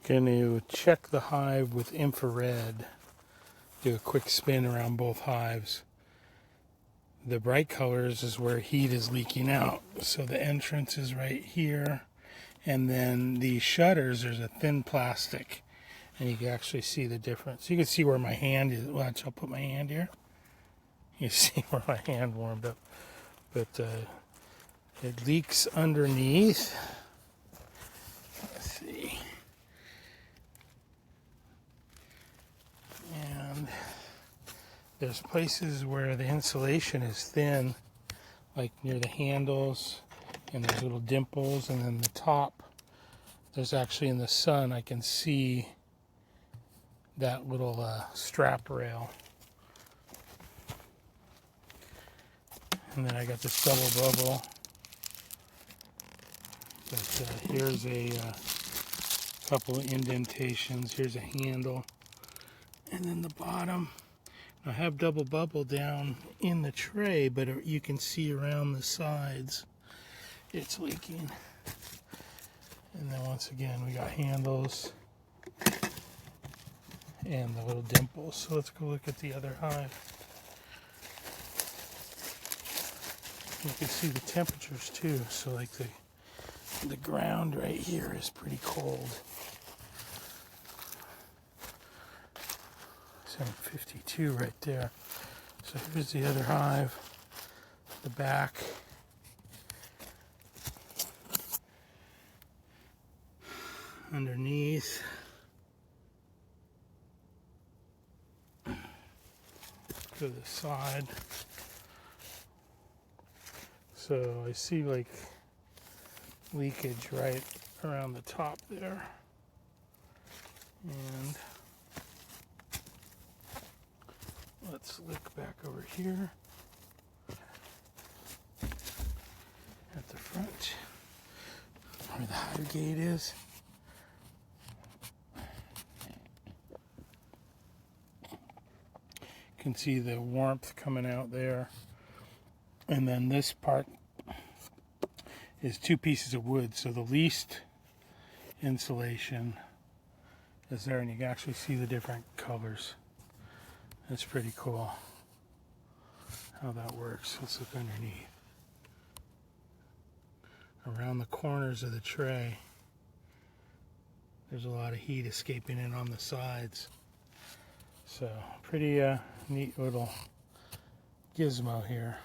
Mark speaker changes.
Speaker 1: Going to check the hive with infrared. Do a quick spin around both hives. The bright colors is where heat is leaking out. So the entrance is right here. And then the shutters, there's a thin plastic. And you can actually see the difference. You can see where my hand is. Watch, I'll put my hand here. You see where my hand warmed up. But it leaks underneath. Let's see. And there's places where the insulation is thin, like near the handles, and there's little dimples, and then the top, there's actually in the sun, I can see that little strap rail. And then I got this double bubble. But here's a couple of indentations. Here's a handle. And then the bottom. I have double bubble down in the tray, but you can see around the sides it's leaking. And then once again, we got handles and the little dimples. So let's go look at the other hive. You can see the temperatures too. So like the ground right here is pretty cold. 752 right there. So here's the other hive, the back. Underneath. Go to the side. So I see like leakage right around the top there. And let's look back over here at the front where the hive gate is. You can see the warmth coming out there. And then this part is 2 pieces of wood, so the least insulation is there, and you can actually see the different colors. That's pretty cool how that works. Let's look underneath. Around the corners of the tray, there's a lot of heat escaping in on the sides. So pretty neat little gizmo here.